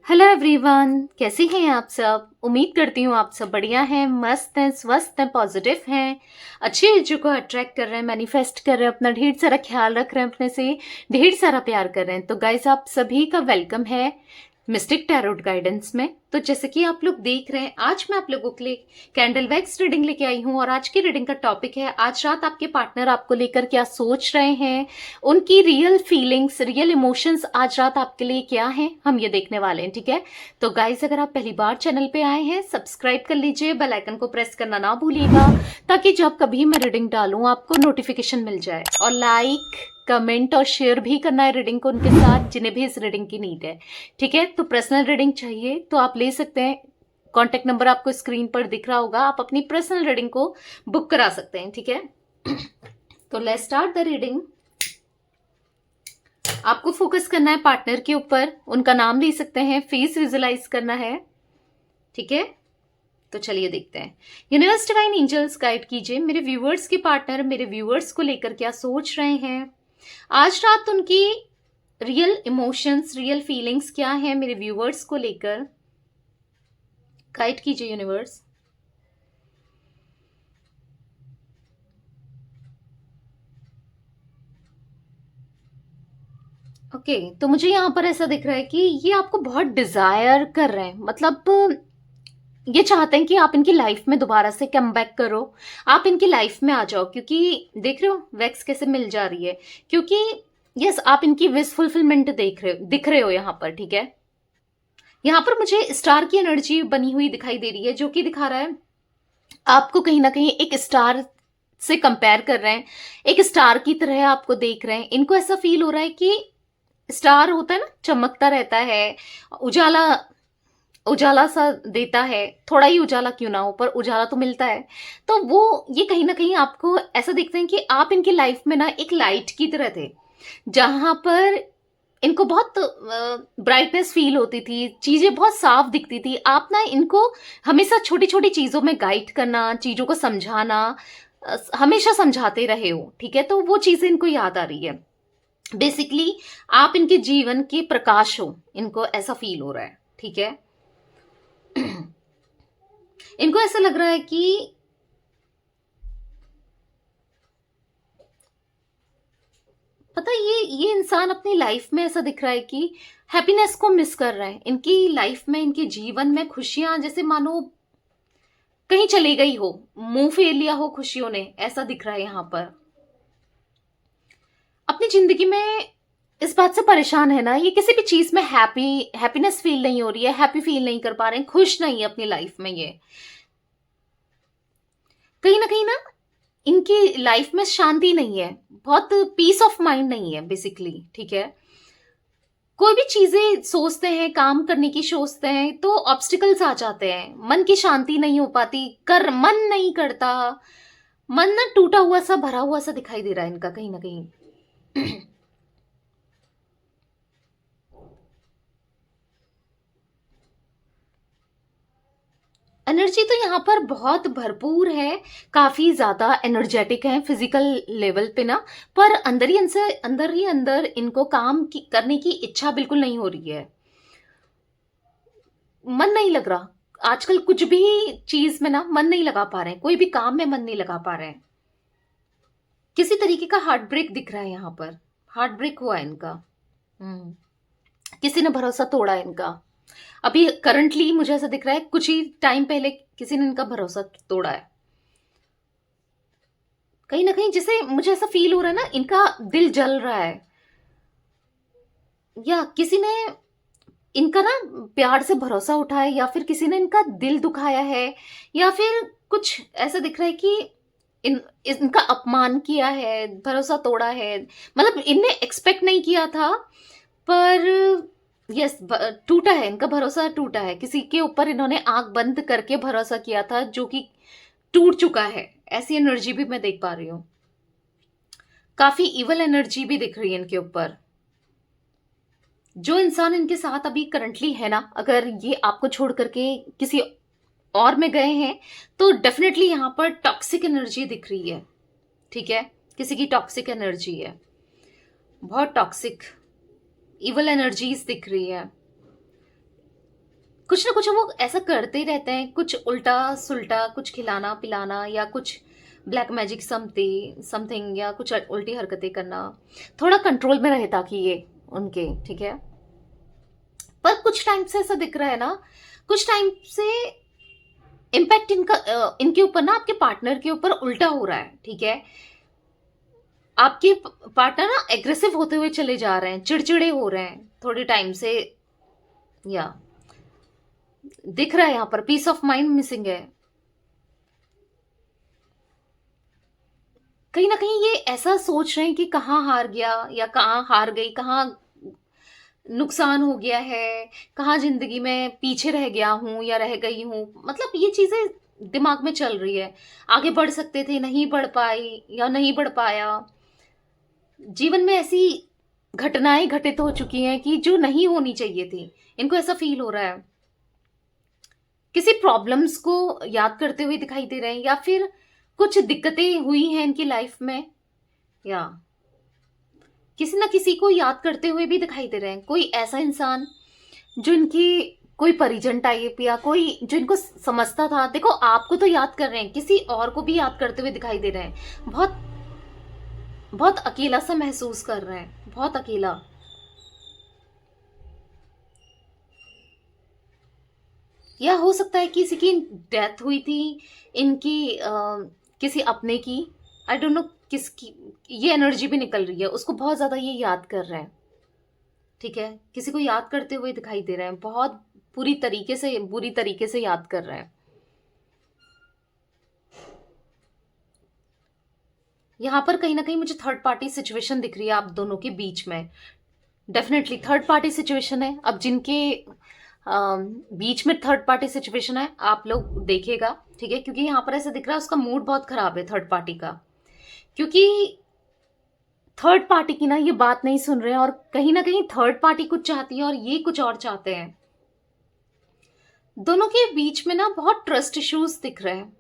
Hello everyone, कैसी हैं आप सब। उम्मीद करती हूँ आप सब बढ़िया हैं, मस्त हैं, स्वस्थ हैं, पॉजिटिव हैं, अच्छी चीज़ों को अट्रैक्ट कर रहे हैं, मैनिफेस्ट कर रहे हैं, अपना ढेर सारा ख्याल रख रहे हैं, अपने से ढेर सारा प्यार कर रहे हैं। तो गाइस, आप सभी का वेलकम है मिस्टिक टैरोट गाइडेंस में। तो जैसे कि आप लोग देख रहे हैं, आज मैं आप लोगों के लिए कैंडल वैक्स रीडिंग लेके आई हूँ और आज की रीडिंग का टॉपिक है, आज रात आपके पार्टनर आपको लेकर क्या सोच रहे हैं, उनकी रियल फीलिंग्स, रियल इमोशंस आज रात आपके लिए क्या हैं, हम ये देखने वाले हैं। ठीक है, तो गाइस, अगर आप पहली बार चैनल पे आए हैं, सब्सक्राइब कर लीजिए, बेल आइकन को प्रेस करना ना भूलिएगा, ताकि जब कभी मैं रीडिंग डालूं आपको नोटिफिकेशन मिल जाए। और लाइक, कमेंट और शेयर भी करना है रीडिंग को उनके साथ जिन्हें भी इस रीडिंग की नीड है। ठीक है, तो पर्सनल रीडिंग चाहिए तो आप ले सकते हैं, कॉन्टेक्ट नंबर आपको स्क्रीन पर दिख रहा होगा, आप अपनी पर्सनल रीडिंग को बुक करा सकते हैं। ठीक है, तो लेट्स स्टार्ट द रीडिंग। आपको फोकस करना है पार्टनर के ऊपर, उनका नाम ले सकते हैं, फेस विजुलाइज करना है। ठीक है, तो चलिए देखते हैं। यूनिवर्स डिवाइन एंजल्स गाइड कीजिए मेरे व्यूअर्स के पार्टनर मेरे व्यूअर्स को लेकर क्या सोच रहे हैं आज रात, उनकी रियल इमोशंस, रियल फीलिंग्स क्या है मेरे व्यूअर्स को लेकर। गाइड कीजिए यूनिवर्स। ओके, तो मुझे यहाँ पर ऐसा दिख रहा है कि ये आपको बहुत डिजायर कर रहे हैं, मतलब ये चाहते हैं कि आप इनकी लाइफ में दोबारा से कम बैक करो, आप इनकी लाइफ में आ जाओ, क्योंकि देख रहे हो वैक्स कैसे मिल जा रही है, क्योंकि यस, आप इनकी विश फुलफिलमेंट दिख रहे हो यहाँ पर। ठीक है, यहाँ पर मुझे स्टार की एनर्जी बनी हुई दिखाई दे रही है, जो कि दिखा रहा है आपको कहीं ना कहीं एक स्टार से कंपेयर कर रहे हैं, एक स्टार की तरह आपको देख रहे हैं। इनको ऐसा फील हो रहा है कि स्टार होता है ना, चमकता रहता है, उजाला उजाला सा देता है, थोड़ा ही उजाला क्यों ना हो पर उजाला तो मिलता है। तो वो ये कहीं ना कहीं आपको ऐसा दिखते हैं कि आप इनकी लाइफ में ना एक लाइट की तरह थे, जहां पर इनको बहुत ब्राइटनेस फील होती थी, चीजें बहुत साफ दिखती थी। आप ना इनको हमेशा छोटी छोटी चीजों में गाइड करना, चीजों को समझाना, हमेशा समझाते रहे हो। ठीक है, तो वो चीजें इनको याद आ रही है। बेसिकली आप इनके जीवन के प्रकाश हो, इनको ऐसा फील हो रहा है। ठीक है, इनको ऐसा लग रहा है कि पता है, ये इंसान अपनी लाइफ में ऐसा दिख रहा है कि हैप्पीनेस को मिस कर रहा है। इनकी लाइफ में, इनके जीवन में खुशियां जैसे मानो कहीं चली गई हो, मुंह फेर लिया हो खुशियों ने, ऐसा दिख रहा है यहाँ पर। अपनी जिंदगी में इस बात से परेशान है ना, ये किसी भी चीज में हैप्पीनेस फील नहीं हो रही है, हैप्पी फील नहीं कर पा रहे हैं, खुश नहीं है अपनी लाइफ में। ये कहीं ना इनकी लाइफ में शांति नहीं है, बहुत पीस ऑफ माइंड नहीं है बेसिकली। ठीक है, कोई भी चीजें सोचते हैं, काम करने की सोचते हैं, तो ऑब्स्टिकल्स आ जाते हैं, मन की शांति नहीं हो पाती, कर मन नहीं करता, मन ना टूटा हुआ सा, भरा हुआ सा दिखाई दे रहा है इनका कहीं ना कहीं। एनर्जी तो यहाँ पर बहुत भरपूर है, काफी ज्यादा एनर्जेटिक है फिजिकल लेवल पे ना, पर अंदर ही अंदर इनको करने की इच्छा बिल्कुल नहीं हो रही है, मन नहीं लग रहा। आजकल कुछ भी चीज में ना मन नहीं लगा पा रहे हैं, कोई भी काम में मन नहीं लगा पा रहे हैं। किसी तरीके का हार्ट ब्रेक दिख रहा है यहाँ पर, हार्ट ब्रेक हुआ है इनका। हम्म, किसी ने भरोसा तोड़ा है इनका। अभी करंटली मुझे ऐसा दिख रहा है, कुछ ही टाइम पहले किसी ने इनका भरोसा तोड़ा है। कहीं ना कहीं जैसे मुझे ऐसा फील हो रहा है ना, इनका दिल जल रहा है, या किसी ने इनका ना प्यार से भरोसा उठाया, या फिर किसी ने इनका दिल दुखाया है, या फिर कुछ ऐसा दिख रहा है कि इनका अपमान किया है, भरोसा तोड़ा है। मतलब इनने एक्सपेक्ट नहीं किया था, पर यस, टूटा है इनका भरोसा, टूटा है। किसी के ऊपर इन्होंने आंख बंद करके भरोसा किया था, जो कि टूट चुका है। ऐसी एनर्जी भी मैं देख पा रही हूँ, काफी इवल एनर्जी भी दिख रही है इनके ऊपर। जो इंसान इनके साथ अभी करंटली है ना, अगर ये आपको छोड़ करके किसी और में गए हैं, तो डेफिनेटली यहाँ पर टॉक्सिक एनर्जी दिख रही है। ठीक है, किसी की टॉक्सिक एनर्जी है, बहुत टॉक्सिक इवल एनर्जीज दिख रही है। कुछ ना कुछ वो ऐसा करते ही रहते हैं, कुछ उल्टा-सुल्टा, कुछ खिलाना-पिलाना या कुछ ब्लैक मैजिक समथिंग या कुछ उल्टी हरकतें करना। थोड़ा कंट्रोल में रहे ताकि ये उनके, ठीक है? पर कुछ टाइम से ऐसा दिख रहा है ना, कुछ टाइम से इम्पैक्ट इनके ऊपर ना आपके पार्टनर के ऊपर उल्टा हो रहा है, ठीक है? आपके पार्टनर ना एग्रेसिव होते हुए चले जा रहे हैं, चिड़चिड़े हो रहे हैं थोड़े टाइम से, या दिख रहा है यहाँ पर पीस ऑफ माइंड मिसिंग है। कहीं ना कहीं ये ऐसा सोच रहे हैं कि कहाँ हार गया या कहाँ हार गई, कहाँ नुकसान हो गया है, कहाँ जिंदगी में पीछे रह गया हूं या रह गई हूं, मतलब ये चीजें दिमाग में चल रही है। आगे बढ़ सकते थे, नहीं बढ़ पाई या नहीं बढ़ पाया। जीवन में ऐसी घटनाएं घटित हो चुकी हैं कि जो नहीं होनी चाहिए थी, इनको ऐसा फील हो रहा है। किसी प्रॉब्लम्स को याद करते हुए दिखाई दे रहे हैं या फिर कुछ दिक्कतें हुई हैं इनकी लाइफ में, या किसी ना किसी को याद करते हुए भी दिखाई दे रहे हैं। कोई ऐसा इंसान जो इनकी, कोई परिजन टाइप या कोई जो इनको समझता था, देखो आपको तो याद कर रहे हैं, किसी और को भी याद करते हुए दिखाई दे रहे हैं। बहुत बहुत अकेला सा महसूस कर रहे हैं, बहुत अकेला। या हो सकता है किसी की डेथ हुई थी इनकी, किसी अपने की, आई डोंट नो किसकी। ये एनर्जी भी निकल रही है, उसको बहुत ज्यादा ये याद कर रहे हैं, ठीक है? किसी को याद करते हुए दिखाई दे रहे हैं, बहुत बुरी तरीके से याद कर रहे हैं। यहां पर कहीं ना कहीं मुझे थर्ड पार्टी सिचुएशन दिख रही है आप दोनों के बीच में। डेफिनेटली थर्ड पार्टी सिचुएशन है। अब जिनके बीच में थर्ड पार्टी सिचुएशन है, आप लोग देखिएगा, ठीक है? क्योंकि यहाँ पर ऐसा दिख रहा है उसका मूड बहुत खराब है थर्ड पार्टी का, क्योंकि थर्ड पार्टी की ना ये बात नहीं सुन रहे हैं और कहीं ना कहीं थर्ड पार्टी कुछ चाहती है और ये कुछ और चाहते हैं। दोनों के बीच में ना बहुत ट्रस्ट इश्यूज दिख रहे हैं।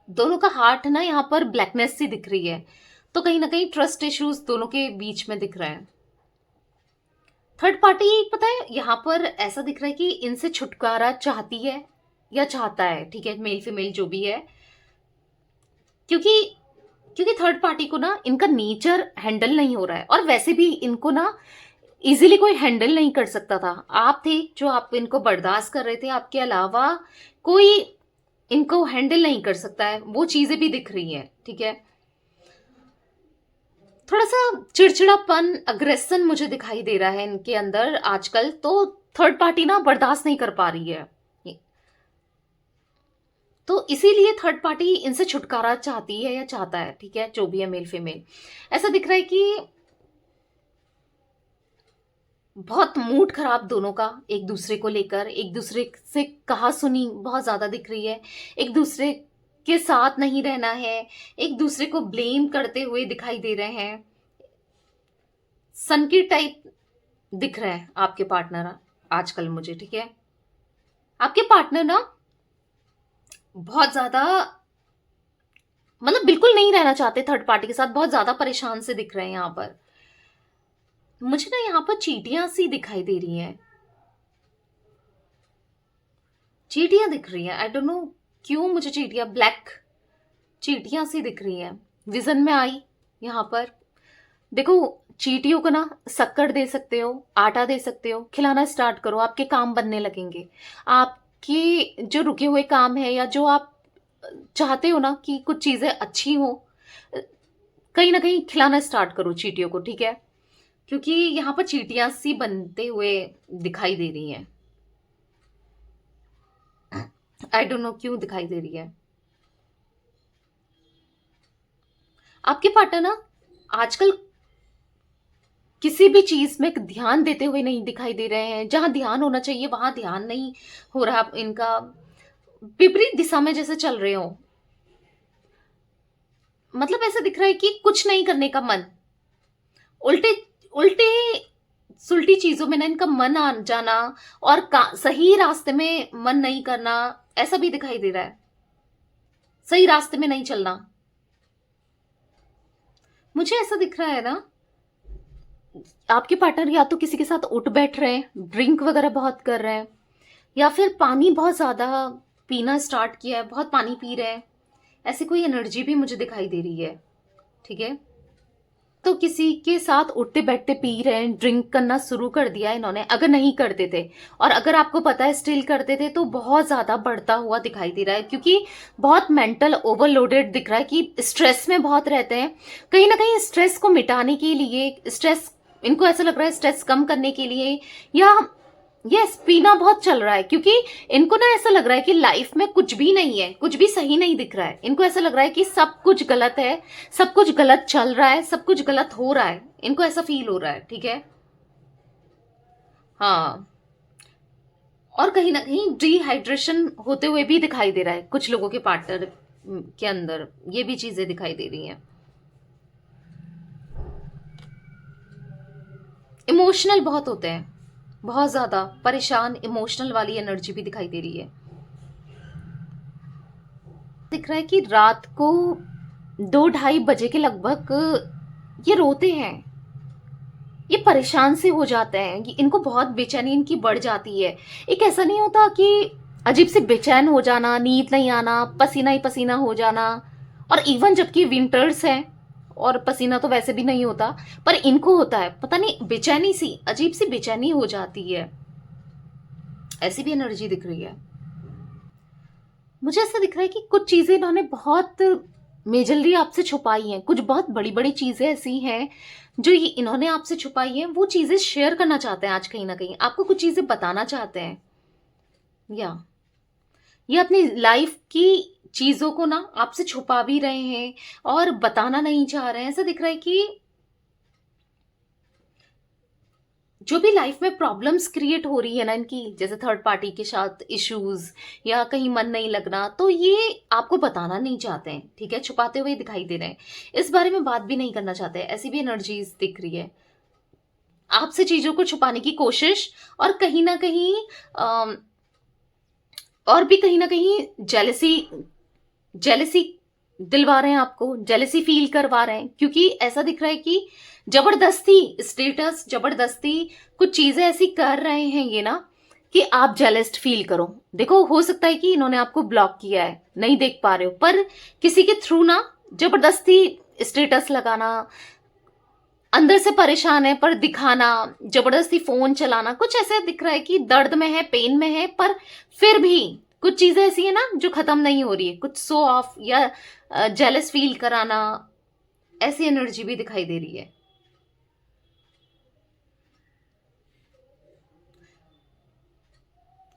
दोनों का हार्ट ना यहाँ पर ब्लैकनेस सी दिख रही है, तो कहीं ना कहीं ट्रस्ट इश्यूज दोनों के बीच में दिख रहे हैं। थर्ड पार्टी, पता है यहाँ पर ऐसा दिख रहा है कि इनसे छुटकारा चाहती है या चाहता है, ठीक है? मेल फीमेल जो भी है, क्योंकि क्योंकि थर्ड पार्टी को ना इनका नेचर हैंडल नहीं हो रहा है, और वैसे भी इनको ना इजीली कोई हैंडल नहीं कर सकता था। आप थे जो आप इनको बर्दाश्त कर रहे थे, आपके अलावा कोई इनको हैंडल नहीं कर सकता है। वो चीजें भी दिख रही हैं, ठीक है? थोड़ा सा चिड़चिड़ापन, अग्रेशन मुझे दिखाई दे रहा है इनके अंदर आजकल, तो थर्ड पार्टी ना बर्दाश्त नहीं कर पा रही है। तो इसीलिए थर्ड पार्टी इनसे छुटकारा चाहती है या चाहता है, ठीक है? जो भी है, मेल फीमेल, ऐसा दिख रहा है कि बहुत मूड खराब दोनों का एक दूसरे को लेकर, एक दूसरे से कहा सुनी बहुत ज्यादा दिख रही है, एक दूसरे के साथ नहीं रहना है, एक दूसरे को ब्लेम करते हुए दिखाई दे रहे हैं। सन की टाइप दिख रहा है आपके पार्टनर आजकल मुझे, ठीक है? आपके पार्टनर ना बहुत ज्यादा, मतलब बिल्कुल नहीं रहना चाहते थर्ड पार्टी के साथ, बहुत ज्यादा परेशान से दिख रहे हैं यहाँ पर। मुझे ना यहाँ पर चींटियां सी दिखाई दे रही हैं, चींटियां दिख रही हैं। आई डोंट नो क्यों मुझे चींटियां, ब्लैक चींटियां सी दिख रही हैं, विजन में आई यहाँ पर। देखो, चींटियों को ना शक्कर दे सकते हो, आटा दे सकते हो, खिलाना स्टार्ट करो, आपके काम बनने लगेंगे। आपके जो रुके हुए काम है या जो आप चाहते हो ना कि कुछ चीजें अच्छी हो, कहीं ना कहीं खिलाना स्टार्ट करो चींटियों को, ठीक है? क्योंकि यहाँ पर चींटियां सी बनते हुए दिखाई दे रही हैं। आई डोंट नो क्यों दिखाई दे रही है। आपके पार्टनर ना आजकल किसी भी चीज में ध्यान देते हुए नहीं दिखाई दे रहे हैं। जहां ध्यान होना चाहिए वहां ध्यान नहीं हो रहा इनका, विपरीत दिशा में जैसे चल रहे हो। मतलब ऐसा दिख रहा है कि कुछ नहीं करने का मन, उल्टे उल्टे सुलटी चीजों में ना इनका मन आ जाना, और सही रास्ते में मन नहीं करना, ऐसा भी दिखाई दे रहा है। सही रास्ते में नहीं चलना। मुझे ऐसा दिख रहा है ना, आपके पार्टनर या तो किसी के साथ उठ बैठ रहे हैं, ड्रिंक वगैरह बहुत कर रहे हैं, या फिर पानी बहुत ज़्यादा पीना स्टार्ट किया है, बहुत पानी पी रहे हैं, ऐसी कोई एनर्जी भी मुझे दिखाई दे रही है। ठीक है, तो किसी के साथ उठते बैठते पी रहे हैं, ड्रिंक करना शुरू कर दिया इन्होंने, अगर नहीं करते थे, और अगर आपको पता है स्टिल करते थे, तो बहुत ज़्यादा बढ़ता हुआ दिखाई दे रहा है, क्योंकि बहुत मेंटल ओवरलोडेड दिख रहा है कि स्ट्रेस में बहुत रहते हैं। कहीं ना कहीं स्ट्रेस को मिटाने के लिए, स्ट्रेस, इनको ऐसा लग रहा है स्ट्रेस कम करने के लिए, या यस, पीना बहुत चल रहा है, क्योंकि इनको ना ऐसा लग रहा है कि लाइफ में कुछ भी नहीं है, कुछ भी सही नहीं दिख रहा है। इनको ऐसा लग रहा है कि सब कुछ गलत है, सब कुछ गलत चल रहा है, सब कुछ गलत हो रहा है, इनको ऐसा फील हो रहा है। ठीक है, हाँ। और कहीं ना कहीं डिहाइड्रेशन होते हुए भी दिखाई दे रहा है कुछ लोगों के पार्टनर के अंदर, ये भी चीजें दिखाई दे रही हैं। इमोशनल बहुत होते हैं, बहुत ज्यादा परेशान, इमोशनल वाली एनर्जी भी दिखाई दे रही है। दिख रहा है कि रात को 2-2:30 बजे के लगभग ये रोते हैं, ये परेशान से हो जाते हैं, कि इनको बहुत बेचैनी इनकी बढ़ जाती है। एक ऐसा नहीं होता कि अजीब से बेचैन हो जाना, नींद नहीं आना, पसीना ही पसीना हो जाना, और इवन जबकि विंटर्स हैं और पसीना तो वैसे भी नहीं होता, पर इनको होता है, पता नहीं बेचैनी सी, अजीब सी बेचैनी हो जाती है, ऐसी भी एनर्जी दिख रही है। मुझे ऐसा दिख रहा है कि कुछ चीजें इन्होंने बहुत मेजरली आपसे छुपाई हैं, कुछ बहुत बड़ी बड़ी चीजें ऐसी हैं जो ये इन्होंने आपसे छुपाई हैं, वो चीजें शेयर करना चाहते हैं आज, कहीं ना कहीं आपको कुछ चीजें बताना चाहते हैं, या ये अपनी लाइफ की चीजों को ना आपसे छुपा भी रहे हैं और बताना नहीं चाह रहे हैं। ऐसा दिख रहा है कि जो भी लाइफ में प्रॉब्लम्स क्रिएट हो रही है ना इनकी, जैसे थर्ड पार्टी के साथ इश्यूज या कहीं मन नहीं लगना, तो ये आपको बताना नहीं चाहते हैं। ठीक है, छुपाते हुए दिखाई दे रहे हैं, इस बारे में बात भी नहीं करना चाहते, ऐसी भी एनर्जीज दिख रही है। आपसे चीजों को छुपाने की कोशिश, और कहीं ना कहीं और भी कहीं ना कहीं जेलसी, जेलसी दिलवा रहे हैं आपको, जेलसी फील करवा रहे हैं, क्योंकि ऐसा दिख रहा है कि जबरदस्ती स्टेटस, जबरदस्ती कुछ चीजें ऐसी कर रहे हैं ये ना, कि आप जेलस्ट फील करो। देखो, हो सकता है कि इन्होंने आपको ब्लॉक किया है, नहीं देख पा रहे हो, पर किसी के थ्रू ना जबरदस्ती स्टेटस लगाना, अंदर से परेशान है पर दिखाना, जबरदस्ती फोन चलाना, कुछ ऐसे दिख रहा है कि दर्द में है, पेन में है, पर फिर भी कुछ चीजें ऐसी है ना जो खत्म नहीं हो रही है, कुछ शो ऑफ या जेलस फील कराना, ऐसी एनर्जी भी दिखाई दे रही है।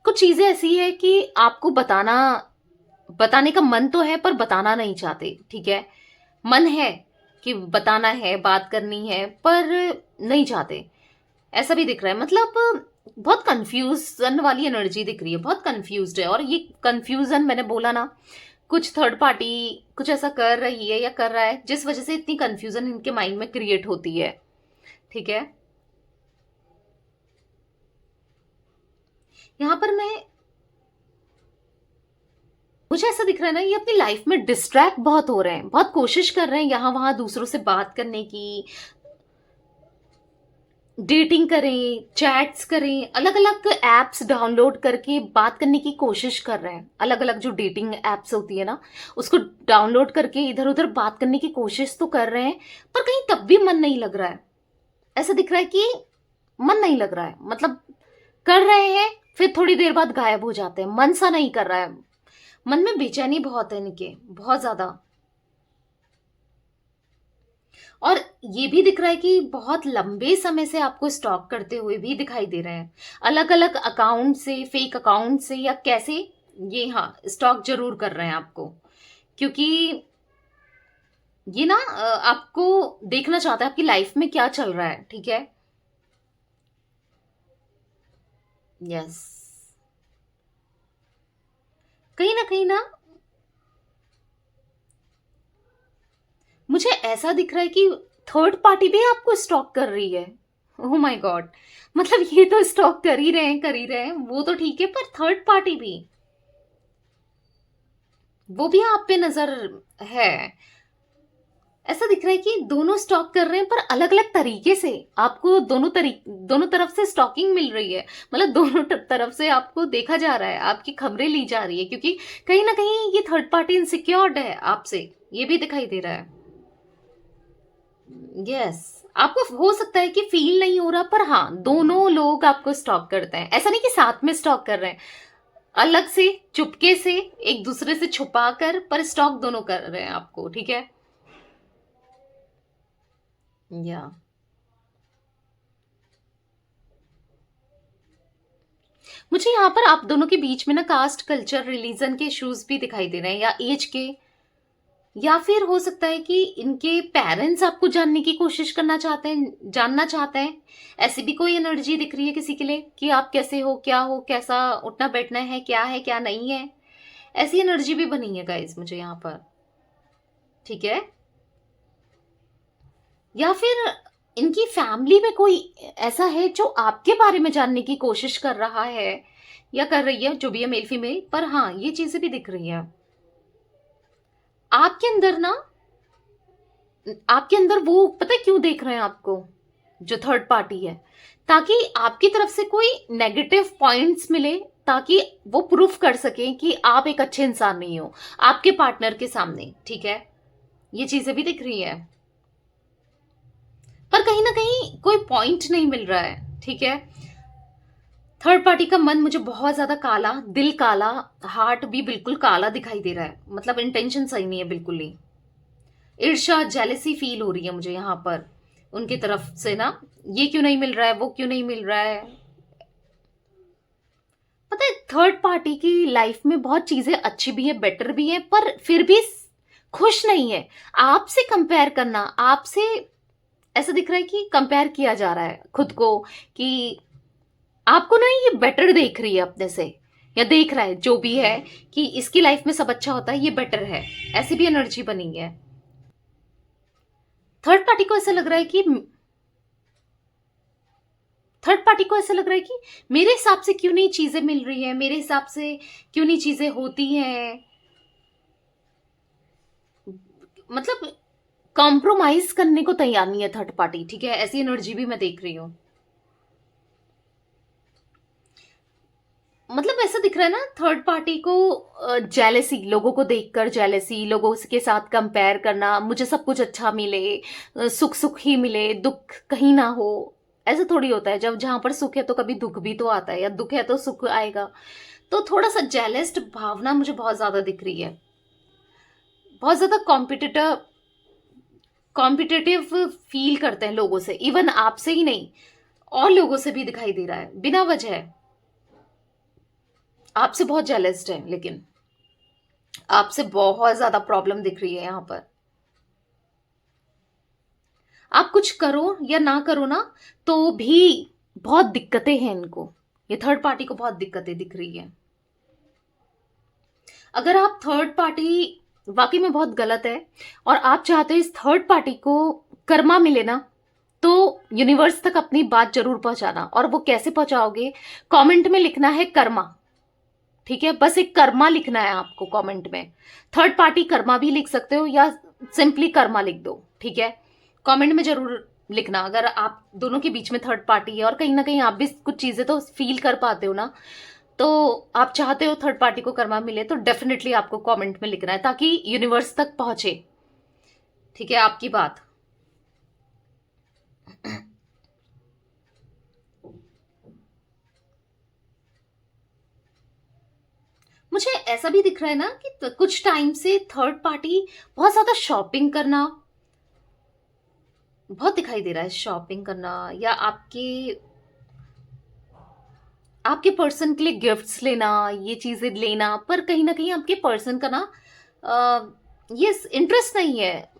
कुछ चीजें ऐसी है कि आपको बताने का मन तो है पर बताना नहीं चाहते। ठीक है, मन है कि बताना है, बात करनी है, पर नहीं चाहते, ऐसा भी दिख रहा है। मतलब बहुत कंफ्यूजन वाली एनर्जी दिख रही है, बहुत कंफ्यूज्ड है, और ये कंफ्यूजन मैंने बोला ना, कुछ थर्ड पार्टी कुछ ऐसा कर रही है या कर रहा है, जिस वजह से इतनी कंफ्यूजन इनके माइंड में क्रिएट होती है। ठीक है, यहां पर मुझे ऐसा दिख रहा है ना, ये अपनी लाइफ में डिस्ट्रैक्ट बहुत हो रहे हैं, बहुत कोशिश कर रहे हैं यहाँ वहां दूसरों से बात करने की, डेटिंग करें, चैट्स करें, अलग अलग एप्स डाउनलोड करके बात करने की कोशिश कर रहे हैं। अलग अलग जो डेटिंग एप्स होती है ना, उसको डाउनलोड करके इधर उधर बात करने की कोशिश तो कर रहे हैं, पर कहीं तब भी मन नहीं लग रहा है। ऐसा दिख रहा है कि मन नहीं लग रहा है, मतलब कर रहे हैं फिर थोड़ी देर बाद गायब हो जाते हैं, मन सा नहीं कर रहा है, मन में बेचैनी बहुत है इनके, बहुत ज्यादा। और ये भी दिख रहा है कि बहुत लंबे समय से आपको स्टॉक करते हुए भी दिखाई दे रहे हैं, अलग अलग अकाउंट से, फेक अकाउंट से या कैसे, ये हाँ स्टॉक जरूर कर रहे हैं आपको, क्योंकि ये ना आपको देखना चाहता है आपकी लाइफ में क्या चल रहा है। ठीक है, यस, कहीं ना मुझे ऐसा दिख रहा है कि थर्ड पार्टी भी आपको स्टॉक कर रही है। ओह माय गॉड, मतलब ये तो स्टॉक कर ही रहे हैं, कर ही रहे हैं, वो तो ठीक है, पर थर्ड पार्टी भी, वो भी आप पे नजर है। ऐसा दिख रहा है कि दोनों स्टॉक कर रहे हैं पर अलग अलग तरीके से। आपको दोनों तरफ से स्टॉकिंग मिल रही है, मतलब दोनों तरफ से आपको देखा जा रहा है, आपकी खबरें ली जा रही है, क्योंकि कहीं ना कहीं ये थर्ड पार्टी इनसिक्योर्ड है आपसे, ये भी दिखाई दे रहा है। यस, आपको हो सकता है कि फील नहीं हो रहा, पर हाँ दोनों लोग आपको स्टॉक करते हैं। ऐसा नहीं कि साथ में स्टॉक कर रहे हैं, अलग से चुपके से एक दूसरे से छुपा कर, पर स्टॉक दोनों कर रहे हैं आपको, ठीक है। या मुझे यहाँ पर आप दोनों के बीच में ना कास्ट, कल्चर, रिलीजन के इश्यूज भी दिखाई दे रहे हैं, या एज के, या फिर हो सकता है कि इनके पेरेंट्स आपको जानने की कोशिश करना चाहते हैं, जानना चाहते हैं। ऐसी भी कोई एनर्जी दिख रही है किसी के लिए कि आप कैसे हो, कैसा उठना बैठना है क्या नहीं है। ऐसी एनर्जी भी बनी है गाइस मुझे यहाँ पर, ठीक है। या फिर इनकी फैमिली में कोई ऐसा है जो आपके बारे में जानने की कोशिश कर रहा है या कर रही है, जो भी है मेल फीमेल, पर हाँ ये चीजें भी दिख रही है। आपके अंदर ना, आपके अंदर वो पता है क्यों देख रहे हैं आपको, जो थर्ड पार्टी है, ताकि आपकी तरफ से कोई नेगेटिव पॉइंट्स मिले, ताकि वो प्रूफ कर सकें कि आप एक अच्छे इंसान नहीं हो आपके पार्टनर के सामने, ठीक है। ये चीजें भी दिख रही है, पर कहीं ना कहीं कोई पॉइंट नहीं मिल रहा है, ठीक है। थर्ड पार्टी का मन मुझे बहुत ज्यादा काला, दिल काला, हार्ट भी बिल्कुल काला दिखाई दे रहा है, मतलब इंटेंशन सही नहीं है बिल्कुल ही। ईर्ष्या, जेलेसी फील हो रही है मुझे यहाँ पर उनकी तरफ से ना। ये क्यों नहीं मिल रहा है, वो क्यों नहीं मिल रहा है। पता है थर्ड पार्टी की लाइफ में बहुत चीजें अच्छी भी है, बेटर भी है, पर फिर भी खुश नहीं है। आपसे कंपेयर करना, आपसे ऐसा दिख रहा है कि कंपेयर किया जा रहा है खुद को, कि आपको ना ये बेटर देख रही है अपने से, या देख रहा है जो भी है कि इसकी लाइफ में सब अच्छा होता है, ये बेटर है। ऐसी भी एनर्जी बनी है। थर्ड पार्टी को ऐसा लग रहा है कि थर्ड पार्टी को ऐसा लग रहा है कि मेरे हिसाब से क्यों नहीं चीजें मिल रही है, मेरे हिसाब से क्यों नहीं चीजें होती हैं, मतलब कॉम्प्रोमाइज करने को तैयार नहीं है थर्ड पार्टी, ठीक है। ऐसी एनर्जी भी मैं देख रही हूं। मतलब ऐसा दिख रहा है ना थर्ड पार्टी को, जेलेसी, लोगों को देखकर जेलेसी, लोगों के साथ कंपेयर करना, मुझे सब कुछ अच्छा मिले, सुख सुख ही मिले, दुख कहीं ना हो। ऐसा थोड़ी होता है, जब जहां पर सुख है तो कभी दुख भी तो आता है, या दुख है तो सुख आएगा। तो थोड़ा सा जेलेस्ड भावना मुझे बहुत ज्यादा दिख रही है। बहुत ज्यादा कॉम्पिटिटिव कॉम्पिटिटिव फील करते हैं लोगों से, इवन आपसे ही नहीं और लोगों से भी दिखाई दे रहा है बिना वजह। आपसे बहुत जेलस्ड है, लेकिन आपसे बहुत ज्यादा प्रॉब्लम दिख रही है यहां पर। आप कुछ करो या ना करो ना, तो भी बहुत दिक्कतें हैं इनको। ये थर्ड पार्टी को बहुत दिक्कतें दिख रही है। अगर आप थर्ड पार्टी वाकई में बहुत गलत है और आप चाहते हो इस थर्ड पार्टी को कर्मा मिले ना, तो यूनिवर्स तक अपनी बात जरूर पहुंचाना। और वो कैसे पहुंचाओगे, कमेंट में लिखना है कर्मा, ठीक है। बस एक कर्मा लिखना है आपको कमेंट में। थर्ड पार्टी कर्मा भी लिख सकते हो, या सिंपली कर्मा लिख दो, ठीक है। कमेंट में जरूर लिखना अगर आप दोनों के बीच में थर्ड पार्टी है, और कहीं ना कहीं आप भी कुछ चीजें तो फील कर पाते हो ना, तो आप चाहते हो थर्ड पार्टी को कर्मा मिले, तो डेफिनेटली आपको कमेंट में लिखना है, ताकि यूनिवर्स तक पहुंचे, ठीक है, आपकी बात। मुझे ऐसा भी दिख रहा है ना कि कुछ टाइम से थर्ड पार्टी बहुत ज्यादा शॉपिंग करना बहुत दिखाई दे रहा है, शॉपिंग करना, या आपके आपके पर्सन के लिए गिफ्ट्स लेना, ये चीजें लेना, पर कहीं ना कहीं आपके पर्सन का ना ये इंटरेस्ट नहीं है,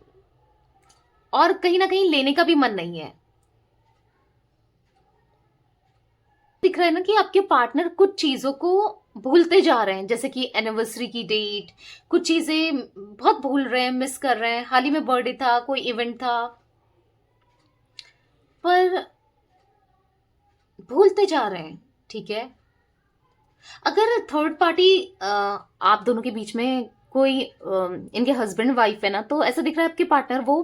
और कहीं ना कहीं लेने का भी मन नहीं है। दिख रहा है ना कि आपके पार्टनर कुछ चीजों को भूलते जा रहे हैं, जैसे कि एनिवर्सरी की डेट, कुछ चीजें बहुत भूल रहे हैं, मिस कर रहे हैं। हाल ही में बर्थडे था, कोई इवेंट था, पर भूलते जा रहे हैं, ठीक है। अगर थर्ड पार्टी आप दोनों के बीच में कोई इनके हस्बैंड वाइफ है ना, तो ऐसा दिख रहा है आपके पार्टनर वो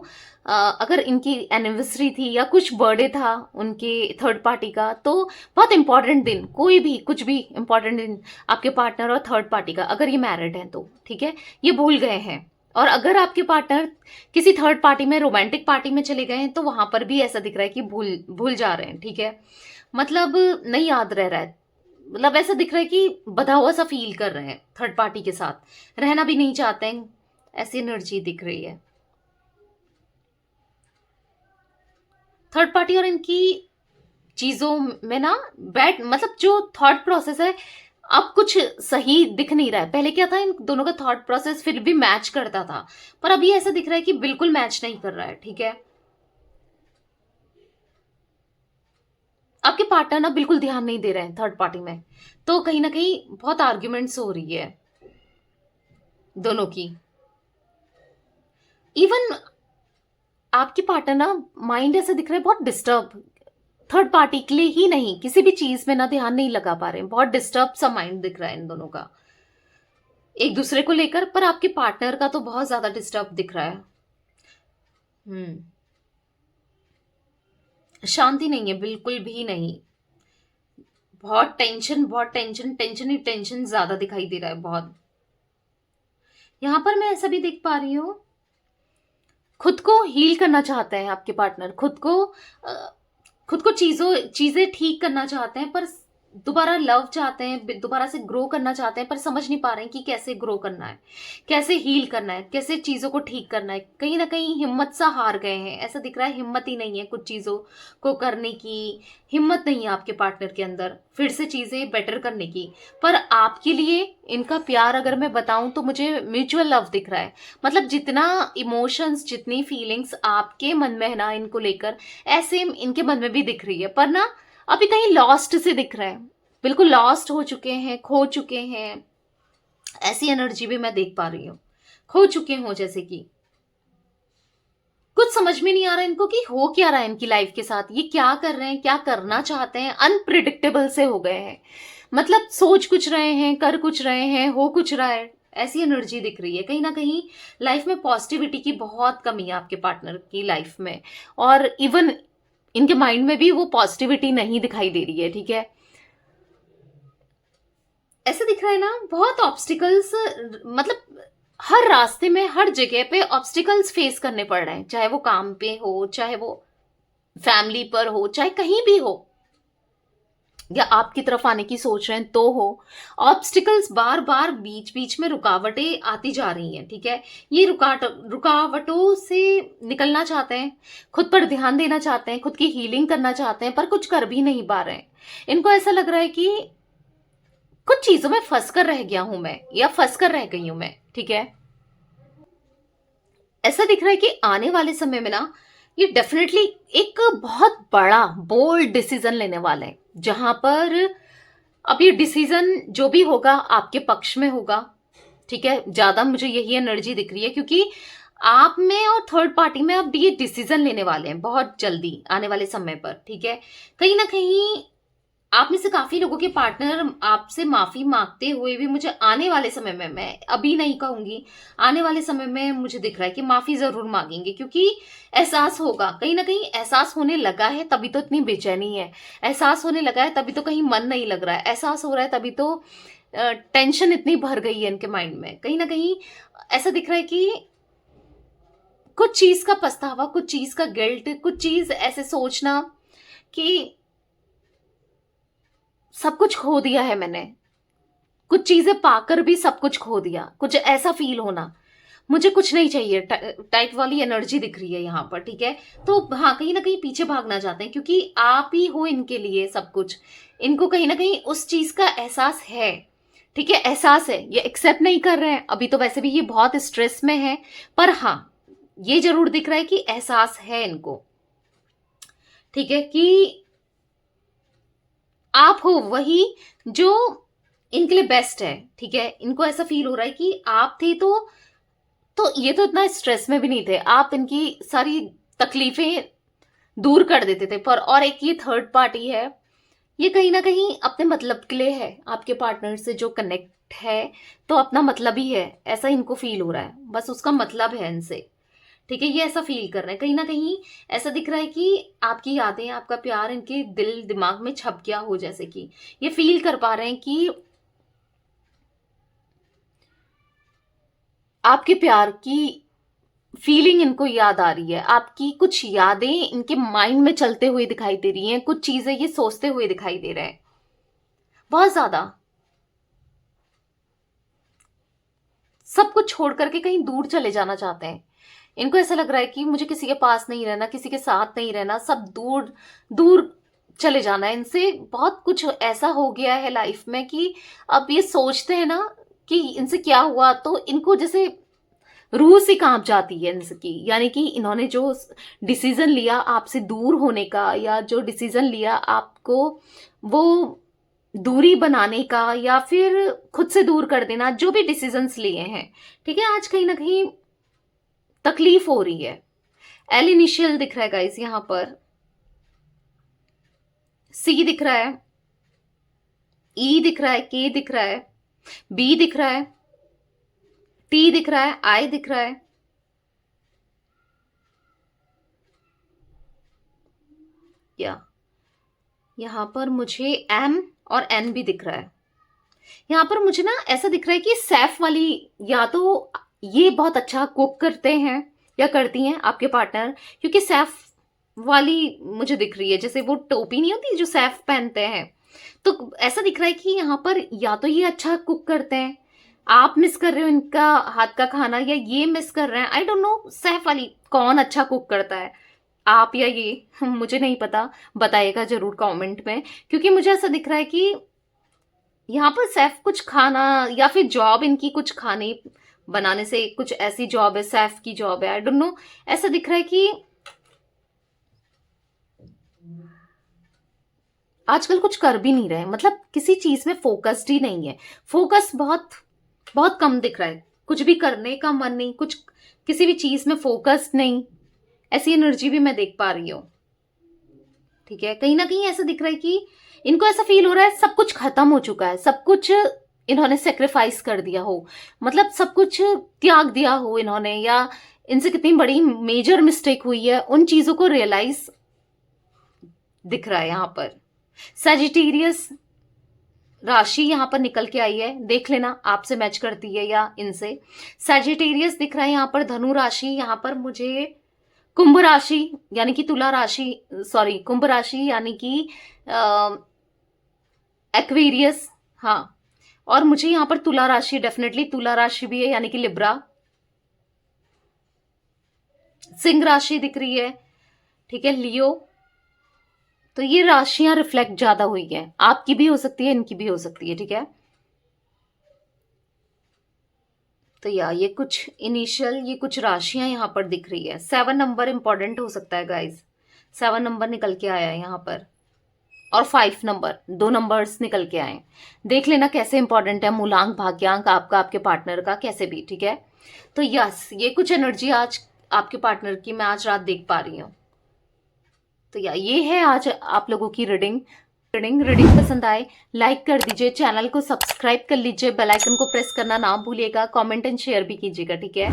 अगर इनकी एनिवर्सरी थी या कुछ बर्थडे था उनके थर्ड पार्टी का, तो बहुत इंपॉर्टेंट दिन, कोई भी कुछ भी इंपॉर्टेंट दिन आपके पार्टनर और थर्ड पार्टी का, अगर ये मैरिड हैं तो ठीक है, ये भूल गए हैं। और अगर आपके पार्टनर किसी थर्ड पार्टी में, रोमांटिक पार्टी में चले गए हैं, तो वहां पर भी ऐसा दिख रहा है कि भूल भूल जा रहे हैं, ठीक है, मतलब नहीं याद रह रहा है, मतलब ऐसा दिख रहा है कि बधा हुआ सा फील कर रहे हैं, थर्ड पार्टी के साथ रहना भी नहीं चाहते हैं, ऐसी एनर्जी दिख रही है। थर्ड पार्टी और इनकी चीजों में ना बैड, मतलब जो थॉट प्रोसेस है अब कुछ सही दिख नहीं रहा है। पहले क्या था, इन दोनों का थॉट प्रोसेस फिर भी मैच करता था, पर अभी ऐसा दिख रहा है कि बिल्कुल मैच नहीं कर रहा है, ठीक है। आपके पार्टनर ना बिल्कुल ध्यान नहीं दे रहे हैं थर्ड पार्टी में, तो कहीं ना कहीं बहुत आर्ग्यूमेंट्स हो रही है दोनों की। इवन आपके पार्टनर ना माइंड ऐसा दिख रहा है बहुत डिस्टर्ब, थर्ड पार्टी के लिए ही नहीं, किसी भी चीज में ना ध्यान नहीं लगा पा रहे हैं, बहुत डिस्टर्ब सा माइंड दिख रहा है इन दोनों का एक दूसरे को लेकर, पर आपके पार्टनर का तो बहुत ज्यादा डिस्टर्ब दिख रहा है। हम्म। शांति नहीं है, बिल्कुल भी नहीं, बहुत टेंशन, बहुत टेंशन, टेंशन ही टेंशन ज्यादा दिखाई दे रहा है बहुत। यहां पर मैं ऐसा भी देख पा रही हूँ, खुद को हील करना चाहते हैं आपके पार्टनर, खुद को चीजें ठीक करना चाहते हैं, पर दोबारा लव चाहते हैं, दोबारा से ग्रो करना चाहते हैं, पर समझ नहीं पा रहे हैं कि कैसे ग्रो करना है, कैसे हील करना है, कैसे चीजों को ठीक करना है। कहीं ना कहीं हिम्मत सा हार गए हैं, ऐसा दिख रहा है हिम्मत ही नहीं है कुछ चीजों को करने की, हिम्मत नहीं है आपके पार्टनर के अंदर फिर से चीजें बेटर करने की। पर आपके लिए इनका प्यार अगर मैं बताऊं तो मुझे म्यूचुअल लव दिख रहा है, मतलब जितना इमोशंस, जितनी फीलिंग्स आपके मन में है ना इनको लेकर, ऐसे इनके मन में भी दिख रही है, पर ना अभी कहीं लॉस्ट से दिख रहे हैं, बिल्कुल लॉस्ट हो चुके हैं, खो चुके हैं, ऐसी एनर्जी भी मैं देख पा रही हूँ, खो चुके हो जैसे कि कुछ समझ में नहीं आ रहा इनको कि हो क्या रहा है इनकी लाइफ के साथ, ये क्या कर रहे हैं, क्या करना चाहते हैं, अनप्रिडिक्टेबल से हो गए हैं, मतलब सोच कुछ रहे हैं, कर कुछ रहे हैं, हो कुछ रहा है, ऐसी एनर्जी दिख रही है। कहीं ना कहीं लाइफ में पॉजिटिविटी की बहुत कमी है आपके पार्टनर की लाइफ में, और इवन इनके माइंड में भी वो पॉजिटिविटी नहीं दिखाई दे रही है, ठीक है। ऐसा दिख रहा है ना बहुत ऑब्स्टिकल्स, मतलब हर रास्ते में, हर जगह पे ऑब्स्टिकल्स फेस करने पड़ रहे हैं, चाहे वो काम पे हो, चाहे वो फैमिली पर हो, चाहे कहीं भी हो, या आपकी तरफ आने की सोच रहे हैं तो हो, ऑब्स्टिकल्स बार बार बीच बीच में रुकावटें आती जा रही हैं, ठीक है। ये रुकावटों से निकलना चाहते हैं, खुद पर ध्यान देना चाहते हैं, खुद की हीलिंग करना चाहते हैं, पर कुछ कर भी नहीं पा रहे हैं। इनको ऐसा लग रहा है कि कुछ चीजों में फंस कर रह गया हूं मैं, या फंस कर रह गई हूं मैं, ठीक है। ऐसा दिख रहा है कि आने वाले समय में ना ये डेफिनेटली एक बहुत बड़ा बोल्ड डिसीजन लेने वाले हैं, जहां पर अब ये डिसीजन जो भी होगा आपके पक्ष में होगा, ठीक है। ज्यादा मुझे यही एनर्जी दिख रही है, क्योंकि आप में और थर्ड पार्टी में अब ये डिसीजन लेने वाले हैं बहुत जल्दी आने वाले समय पर, ठीक है। कहीं ना कहीं आप में से काफी लोगों के पार्टनर आपसे माफी मांगते हुए भी मुझे आने वाले समय में, मैं अभी नहीं कहूंगी, आने वाले समय में मुझे दिख रहा है कि माफी जरूर मांगेंगे, क्योंकि एहसास होगा, कहीं ना कहीं एहसास होने लगा है, तभी तो इतनी बेचैनी है, एहसास होने लगा है तभी तो कहीं मन नहीं लग रहा है, एहसास हो रहा है तभी तो टेंशन इतनी भर गई है इनके माइंड में। कहीं ना कहीं ऐसा दिख रहा है कि कुछ चीज का पछतावा, कुछ चीज का गिल्ट, कुछ चीज ऐसे सोचना कि सब कुछ खो दिया है मैंने, कुछ चीजें पाकर भी सब कुछ खो दिया, कुछ ऐसा फील होना, मुझे कुछ नहीं चाहिए टाइप वाली एनर्जी दिख रही है यहाँ पर, ठीक है। तो हाँ, कहीं ना कहीं पीछे भागना चाहते हैं, क्योंकि आप ही हो इनके लिए सब कुछ, इनको कहीं ना कहीं उस चीज का एहसास है, ठीक है, एहसास है, ये एक्सेप्ट नहीं कर रहे हैं अभी, तो वैसे भी ये बहुत स्ट्रेस में है, पर हाँ ये जरूर दिख रहा है कि एहसास है इनको, ठीक है, कि आप हो वही जो इनके लिए बेस्ट है, ठीक है। इनको ऐसा फील हो रहा है कि आप थे तो ये तो इतना स्ट्रेस में भी नहीं थे, आप इनकी सारी तकलीफें दूर कर देते थे, पर और एक ये थर्ड पार्टी है, ये कहीं ना कहीं अपने मतलब के लिए है, आपके पार्टनर से जो कनेक्ट है तो अपना मतलब ही है, ऐसा इनको फील हो रहा है, बस उसका मतलब है इनसे। ठीक है, ये ऐसा फील कर रहे हैं, कहीं ना कहीं ऐसा दिख रहा है कि आपकी यादें, आपका प्यार इनके दिल दिमाग में छप गया हो, जैसे कि ये फील कर पा रहे हैं कि आपके प्यार की फीलिंग इनको याद आ रही है, आपकी कुछ यादें इनके माइंड में चलते हुए दिखाई दे रही हैं, कुछ चीजें ये सोचते हुए दिखाई दे रहे हैं बहुत ज्यादा। सब कुछ छोड़ करके कहीं दूर चले जाना चाहते हैं। इनको ऐसा लग रहा है कि मुझे किसी के पास नहीं रहना, किसी के साथ नहीं रहना, सब दूर दूर चले जाना है इनसे। बहुत कुछ ऐसा हो गया है लाइफ में कि अब ये सोचते हैं ना कि इनसे क्या हुआ, तो इनको जैसे रूह सी कांप जाती है इनकी। यानी कि इन्होंने जो डिसीजन लिया आपसे दूर होने का, या जो डिसीजन लिया आपको वो दूरी बनाने का, या फिर खुद से दूर कर देना, जो भी डिसीजंस लिए हैं, ठीक है, आज कहीं ना कहीं तकलीफ हो रही है। एल इनिशियल दिख रहा है गाइस यहां पर, सी दिख रहा है, ई दिख रहा है, के दिख रहा है, बी दिख रहा है, टी दिख रहा है, आई दिख रहा है, या यहां पर मुझे एम और एन भी दिख रहा है। यहां पर मुझे ना ऐसा दिख रहा है कि सैफ वाली, या तो ये बहुत अच्छा कुक करते हैं या करती हैं आपके पार्टनर, क्योंकि सैफ वाली मुझे दिख रही है, जैसे वो टोपी नहीं होती जो सैफ पहनते हैं, तो ऐसा दिख रहा है कि यहाँ पर या तो ये अच्छा कुक करते हैं, आप मिस कर रहे हो इनका हाथ का खाना, या ये मिस कर रहे हैं, आई डोंट नो सैफ वाली कौन अच्छा कुक करता है, आप या ये मुझे नहीं पता, बताइएगा जरूर कमेंट में। क्योंकि मुझे ऐसा दिख रहा है कि यहाँ पर सैफ कुछ खाना, या फिर जॉब इनकी कुछ खाने बनाने से, कुछ ऐसी जॉब है, सैफ की जॉब है, आई डोंट नो, ऐसा दिख रहा है कि आजकल कुछ कर भी नहीं रहे, मतलब किसी चीज में फोकस्ड ही नहीं है, फोकस बहुत बहुत कम दिख रहा है, कुछ भी करने का मन नहीं, कुछ किसी भी चीज में फोकस्ड नहीं, ऐसी एनर्जी भी मैं देख पा रही हूँ। ठीक है, कहीं ना कहीं ऐसा दिख रहा है कि इनको ऐसा फील हो रहा है सब कुछ खत्म हो चुका है, सब कुछ इन्होंने सेक्रीफाइस कर दिया हो, मतलब सब कुछ त्याग दिया हो इन्होंने, या इनसे कितनी बड़ी मेजर मिस्टेक हुई है उन चीजों को रियलाइज दिख रहा है। यहाँ पर सजिटेरियस राशि यहाँ पर निकल के आई है, देख लेना आपसे मैच करती है या इनसे। सजिटेरियस दिख रहा है यहाँ पर, धनु राशि, यहाँ पर मुझे कुंभ राशि यानी कि तुला राशि, सॉरी कुंभ राशि यानी कि एक्वेरियस, हाँ, और मुझे यहाँ पर तुला राशि, डेफिनेटली तुला राशि भी है यानी कि लिब्रा। सिंह राशि दिख रही है, ठीक है, लियो। तो ये राशियां रिफ्लेक्ट ज्यादा हुई है, आपकी भी हो सकती है, इनकी भी हो सकती है, ठीक है। तो ये कुछ इनिशियल, ये कुछ राशियां यहाँ पर दिख रही है। 7 नंबर इंपॉर्टेंट हो सकता है गाइज, 7 नंबर निकल के आया है यहाँ पर, और 5 नंबर, 2 नंबर्स निकल के आए, देख लेना कैसे इंपॉर्टेंट है मूलांक भाग्यांक आपका, आपके पार्टनर का, कैसे भी, ठीक है। तो यस, ये कुछ एनर्जी आज आपके पार्टनर की मैं आज रात देख पा रही हूँ। तो ये है आज आप लोगों की रीडिंग पसंद आए लाइक कर दीजिए, चैनल को सब्सक्राइब कर लीजिए, बेल आइकन को प्रेस करना ना भूलिएगा, कमेंट एंड शेयर भी कीजिएगा, ठीक है।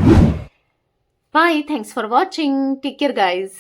Bye, thanks for watching, take care guys.